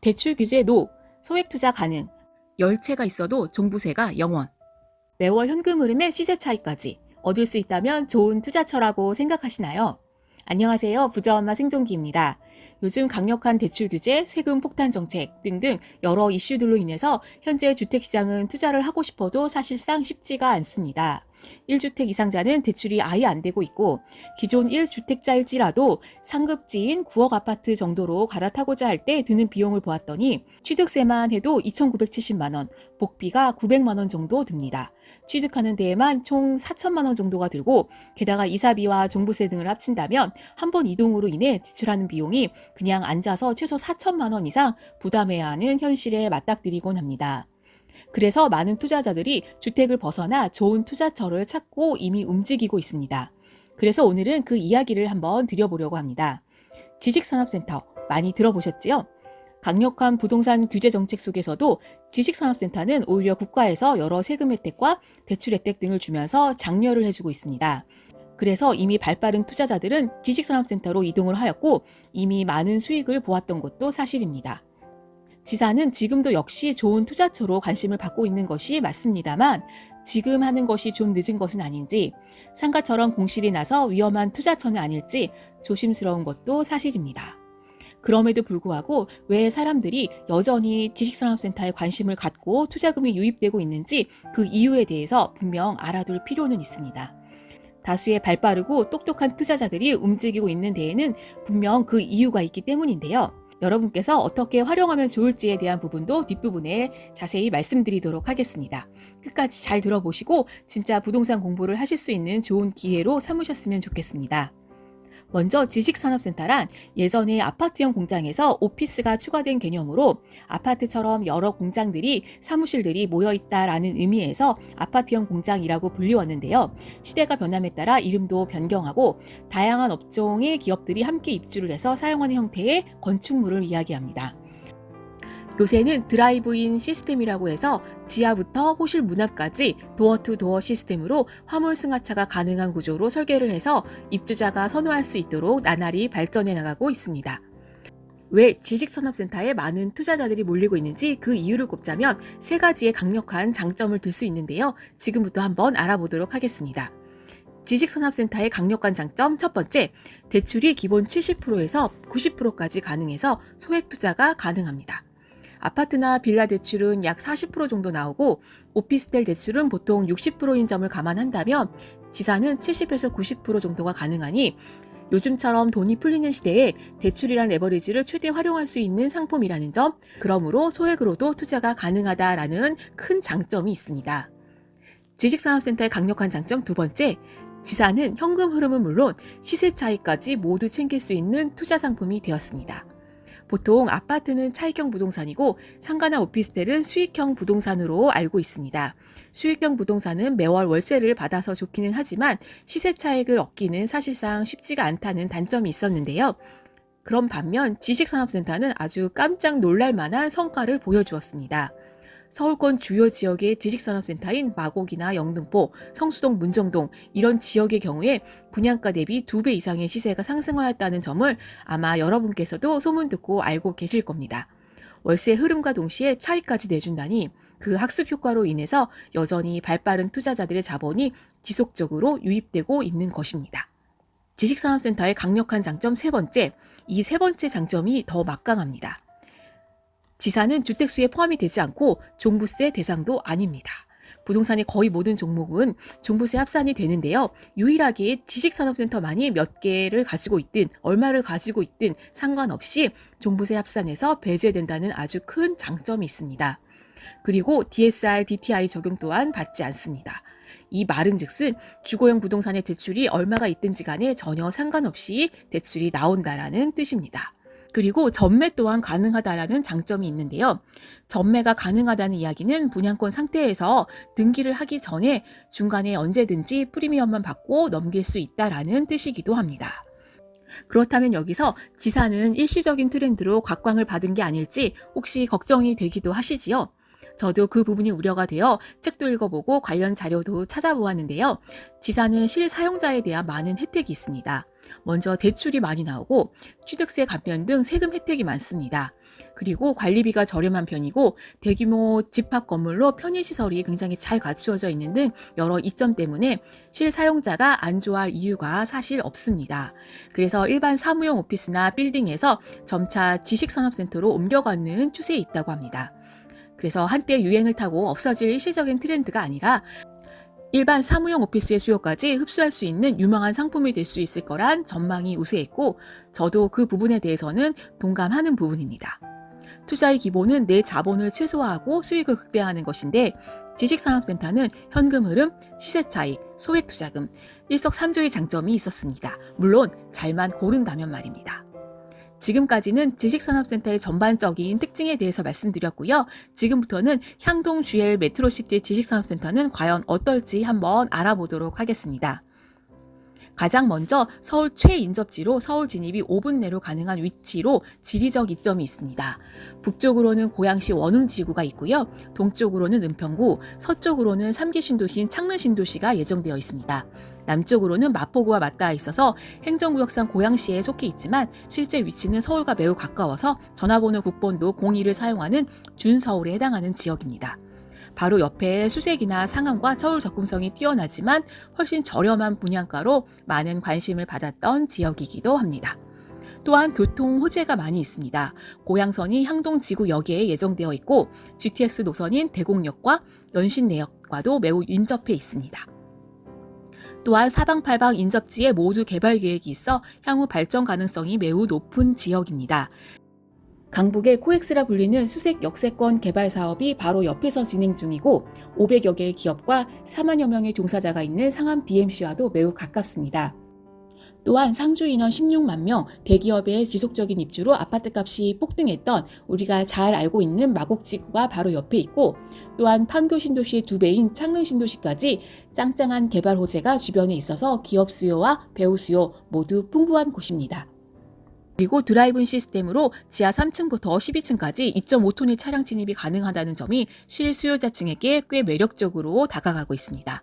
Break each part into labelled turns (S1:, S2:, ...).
S1: 대출 규제 노, 소액 투자 가능, 열채가 있어도 종부세가 0원, 매월 현금 흐름의 시세 차이까지 얻을 수 있다면 좋은 투자처라고 생각하시나요? 안녕하세요. 부자엄마 생존기입니다. 요즘 강력한 대출 규제, 세금 폭탄 정책 등등 여러 이슈들로 인해서 현재 주택시장은 투자를 하고 싶어도 사실상 쉽지가 않습니다. 1주택 이상자는 대출이 아예 안 되고 있고 기존 1주택자일지라도 상급지인 9억 아파트 정도로 갈아타고자 할 때 드는 비용을 보았더니 취득세만 해도 2,970만 원, 복비가 900만 원 정도 듭니다. 취득하는 데에만 총 4천만 원 정도가 들고 게다가 이사비와 종부세 등을 합친다면 한 번 이동으로 인해 지출하는 비용이 그냥 앉아서 최소 4천만 원 이상 부담해야 하는 현실에 맞닥뜨리곤 합니다. 그래서 많은 투자자들이 주택을 벗어나 좋은 투자처를 찾고 이미 움직이고 있습니다. 그래서 오늘은 그 이야기를 한번 드려보려고 합니다. 지식산업센터 많이 들어보셨지요? 강력한 부동산 규제 정책 속에서도 지식산업센터는 오히려 국가에서 여러 세금 혜택과 대출 혜택 등을 주면서 장려를 해주고 있습니다. 그래서 이미 발빠른 투자자들은 지식산업센터로 이동을 하였고 이미 많은 수익을 보았던 것도 사실입니다. 지사는 지금도 역시 좋은 투자처로 관심을 받고 있는 것이 맞습니다만 지금 하는 것이 좀 늦은 것은 아닌지 상가처럼 공실이 나서 위험한 투자처는 아닐지 조심스러운 것도 사실입니다. 그럼에도 불구하고 왜 사람들이 여전히 지식산업센터에 관심을 갖고 투자금이 유입되고 있는지 그 이유에 대해서 분명 알아둘 필요는 있습니다. 다수의 발빠르고 똑똑한 투자자들이 움직이고 있는 데에는 분명 그 이유가 있기 때문인데요. 여러분께서 어떻게 활용하면 좋을지에 대한 부분도 뒷부분에 자세히 말씀드리도록 하겠습니다. 끝까지 잘 들어보시고 진짜 부동산 공부를 하실 수 있는 좋은 기회로 삼으셨으면 좋겠습니다. 먼저 지식산업센터란 예전에 아파트형 공장에서 오피스가 추가된 개념으로 아파트처럼 여러 공장들이 사무실들이 모여있다라는 의미에서 아파트형 공장이라고 불리웠는데요. 시대가 변함에 따라 이름도 변경하고 다양한 업종의 기업들이 함께 입주를 해서 사용하는 형태의 건축물을 이야기합니다. 요새는 드라이브인 시스템이라고 해서 지하부터 호실 문 앞까지 도어투도어 시스템으로 화물 승하차가 가능한 구조로 설계를 해서 입주자가 선호할 수 있도록 나날이 발전해 나가고 있습니다. 왜 지식산업센터에 많은 투자자들이 몰리고 있는지 그 이유를 꼽자면 세 가지의 강력한 장점을 들 수 있는데요. 지금부터 한번 알아보도록 하겠습니다. 지식산업센터의 강력한 장점 첫 번째, 대출이 기본 70%에서 90%까지 가능해서 소액 투자가 가능합니다. 아파트나 빌라 대출은 약 40% 정도 나오고 오피스텔 대출은 보통 60%인 점을 감안한다면 지사는 70에서 90% 정도가 가능하니 요즘처럼 돈이 풀리는 시대에 대출이란 레버리지를 최대 활용할 수 있는 상품이라는 점, 그러므로 소액으로도 투자가 가능하다라는 큰 장점이 있습니다. 지식산업센터의 강력한 장점 두 번째, 지사는 현금 흐름은 물론 시세 차익까지 모두 챙길 수 있는 투자 상품이 되었습니다. 보통 아파트는 차익형 부동산이고 상가나 오피스텔은 수익형 부동산으로 알고 있습니다. 수익형 부동산은 매월 월세를 받아서 좋기는 하지만 시세 차익을 얻기는 사실상 쉽지가 않다는 단점이 있었는데요. 그런 반면 지식산업센터는 아주 깜짝 놀랄 만한 성과를 보여주었습니다. 서울권 주요 지역의 지식산업센터인 마곡이나 영등포, 성수동, 문정동 이런 지역의 경우에 분양가 대비 2배 이상의 시세가 상승하였다는 점을 아마 여러분께서도 소문 듣고 알고 계실 겁니다. 월세 흐름과 동시에 차익까지 내준다니 그 학습 효과로 인해서 여전히 발빠른 투자자들의 자본이 지속적으로 유입되고 있는 것입니다. 지식산업센터의 강력한 장점 세 번째, 이 세 번째 장점이 더 막강합니다. 지사는 주택수에 포함이 되지 않고 종부세 대상도 아닙니다. 부동산의 거의 모든 종목은 종부세 합산이 되는데요. 유일하게 지식산업센터만이 몇 개를 가지고 있든 얼마를 가지고 있든 상관없이 종부세 합산에서 배제된다는 아주 큰 장점이 있습니다. 그리고 DSR, DTI 적용 또한 받지 않습니다. 이 말은즉슨 주거용 부동산의 대출이 얼마가 있든지 간에 전혀 상관없이 대출이 나온다라는 뜻입니다. 그리고 전매 또한 가능하다라는 장점이 있는데요. 전매가 가능하다는 이야기는 분양권 상태에서 등기를 하기 전에 중간에 언제든지 프리미엄만 받고 넘길 수 있다라는 뜻이기도 합니다. 그렇다면 여기서 지사는 일시적인 트렌드로 각광을 받은 게 아닐지 혹시 걱정이 되기도 하시지요? 저도 그 부분이 우려가 되어 책도 읽어보고 관련 자료도 찾아보았는데요. 지사는 실사용자에 대한 많은 혜택이 있습니다. 먼저 대출이 많이 나오고 취득세 감면 등 세금 혜택이 많습니다. 그리고 관리비가 저렴한 편이고 대규모 집합 건물로 편의시설이 굉장히 잘 갖추어져 있는 등 여러 이점 때문에 실사용자가 안 좋아할 이유가 사실 없습니다. 그래서 일반 사무용 오피스나 빌딩에서 점차 지식산업센터로 옮겨가는 추세에 있다고 합니다. 그래서 한때 유행을 타고 없어질 일시적인 트렌드가 아니라 일반 사무용 오피스의 수요까지 흡수할 수 있는 유망한 상품이 될 수 있을 거란 전망이 우세했고 저도 그 부분에 대해서는 동감하는 부분입니다. 투자의 기본은 내 자본을 최소화하고 수익을 극대화하는 것인데 지식산업센터는 현금 흐름, 시세 차익, 소액 투자금, 일석삼조의 장점이 있었습니다. 물론 잘만 고른다면 말입니다. 지금까지는 지식산업센터의 전반적인 특징에 대해서 말씀드렸고요. 지금부터는 향동 GL 메트로시티 지식산업센터는 과연 어떨지 한번 알아보도록 하겠습니다. 가장 먼저 서울 최인접지로 서울 진입이 5분 내로 가능한 위치로 지리적 이점이 있습니다. 북쪽으로는 고양시 원흥지구가 있고요. 동쪽으로는 은평구, 서쪽으로는 3기 신도시인 창릉 신도시가 예정되어 있습니다. 남쪽으로는 마포구와 맞닿아 있어서 행정구역상 고양시에 속해 있지만 실제 위치는 서울과 매우 가까워서 전화번호 국번도 02를 사용하는 준서울에 해당하는 지역입니다. 바로 옆에 수색이나 상암과 서울 접근성이 뛰어나지만 훨씬 저렴한 분양가로 많은 관심을 받았던 지역이기도 합니다. 또한 교통 호재가 많이 있습니다. 고양선이 향동지구역에 예정되어 있고 GTX 노선인 대곡역과 연신내역과도 매우 인접해 있습니다. 또한 사방팔방 인접지에 모두 개발 계획이 있어 향후 발전 가능성이 매우 높은 지역입니다. 강북의 코엑스라 불리는 수색 역세권 개발 사업이 바로 옆에서 진행 중이고 500여 개의 기업과 4만여 명의 종사자가 있는 상암 DMC와도 매우 가깝습니다. 또한 상주 인원 16만 명, 대기업의 지속적인 입주로 아파트값이 폭등했던 우리가 잘 알고 있는 마곡지구가 바로 옆에 있고 또한 판교 신도시의 2배인 창릉 신도시까지 짱짱한 개발 호재가 주변에 있어서 기업 수요와 배우 수요 모두 풍부한 곳입니다. 그리고 드라이브인 시스템으로 지하 3층부터 12층까지 2.5톤의 차량 진입이 가능하다는 점이 실수요자층에게 꽤 매력적으로 다가가고 있습니다.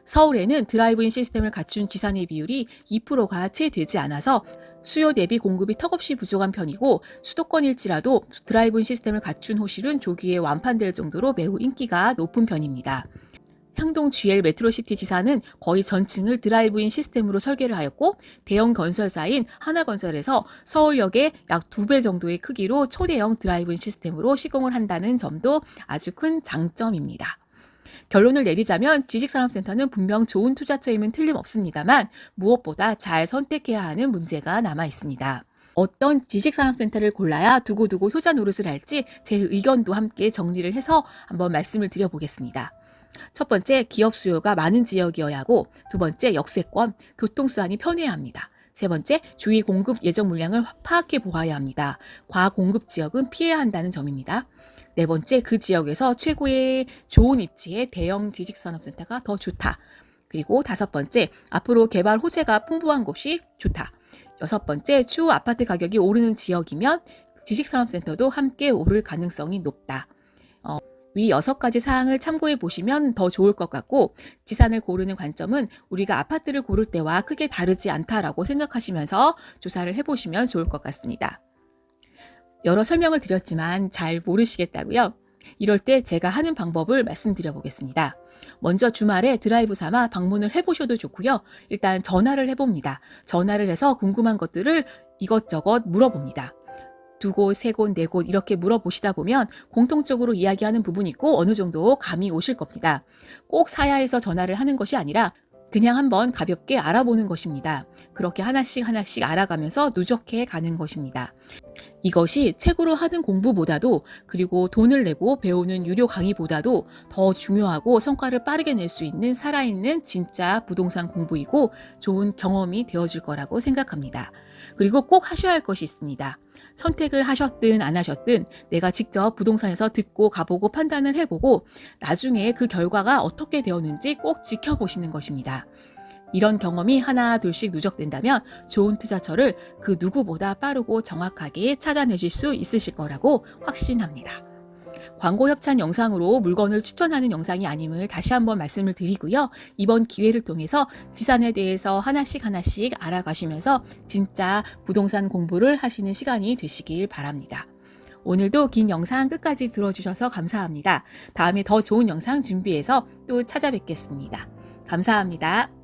S1: 서울에는 드라이브인 시스템을 갖춘 지산의 비율이 2%가 채 되지 않아서 수요 대비 공급이 턱없이 부족한 편이고 수도권일지라도 드라이브인 시스템을 갖춘 호실은 조기에 완판될 정도로 매우 인기가 높은 편입니다. 향동 GL 메트로시티 지사는 거의 전층을 드라이브인 시스템으로 설계를 하였고 대형 건설사인 하나건설에서 서울역의 약 2배 정도의 크기로 초대형 드라이브인 시스템으로 시공을 한다는 점도 아주 큰 장점입니다. 결론을 내리자면 지식산업센터는 분명 좋은 투자처임은 틀림없습니다만 무엇보다 잘 선택해야 하는 문제가 남아 있습니다. 어떤 지식산업센터를 골라야 두고두고 효자 노릇을 할지 제 의견도 함께 정리를 해서 한번 말씀을 드려보겠습니다. 첫 번째, 기업 수요가 많은 지역이어야 하고 두 번째, 역세권, 교통수단이 편해야 합니다. 세 번째, 주위 공급 예정 물량을 파악해 보아야 합니다. 과공급 지역은 피해야 한다는 점입니다. 네 번째, 그 지역에서 최고의 좋은 입지의 대형 지식산업센터가 더 좋다. 그리고 다섯 번째, 앞으로 개발 호재가 풍부한 곳이 좋다. 여섯 번째, 추후 아파트 가격이 오르는 지역이면 지식산업센터도 함께 오를 가능성이 높다. 위 6가지 사항을 참고해 보시면 더 좋을 것 같고 지산을 고르는 관점은 우리가 아파트를 고를 때와 크게 다르지 않다라고 생각하시면서 조사를 해보시면 좋을 것 같습니다. 여러 설명을 드렸지만 잘 모르시겠다고요? 이럴 때 제가 하는 방법을 말씀드려 보겠습니다. 먼저 주말에 드라이브 삼아 방문을 해보셔도 좋고요. 일단 전화를 해봅니다. 전화를 해서 궁금한 것들을 이것저것 물어봅니다. 2곳, 3곳, 4곳 이렇게 물어보시다 보면 공통적으로 이야기하는 부분이 있고 어느 정도 감이 오실 겁니다. 꼭 사야 해서 전화를 하는 것이 아니라 그냥 한번 가볍게 알아보는 것입니다. 그렇게 하나씩 알아가면서 누적해 가는 것입니다. 이것이 책으로 하는 공부보다도 그리고 돈을 내고 배우는 유료 강의보다도 더 중요하고 성과를 빠르게 낼 수 있는 살아있는 진짜 부동산 공부이고 좋은 경험이 되어줄 거라고 생각합니다. 그리고 꼭 하셔야 할 것이 있습니다. 선택을 하셨든 안 하셨든 내가 직접 부동산에서 듣고 가보고 판단을 해보고 나중에 그 결과가 어떻게 되었는지 꼭 지켜보시는 것입니다. 이런 경험이 하나 둘씩 누적된다면 좋은 투자처를 그 누구보다 빠르고 정확하게 찾아내실 수 있으실 거라고 확신합니다. 광고 협찬 영상으로 물건을 추천하는 영상이 아님을 다시 한번 말씀을 드리고요. 이번 기회를 통해서 지산에 대해서 하나씩 알아가시면서 진짜 부동산 공부를 하시는 시간이 되시길 바랍니다. 오늘도 긴 영상 끝까지 들어주셔서 감사합니다. 다음에 더 좋은 영상 준비해서 또 찾아뵙겠습니다. 감사합니다.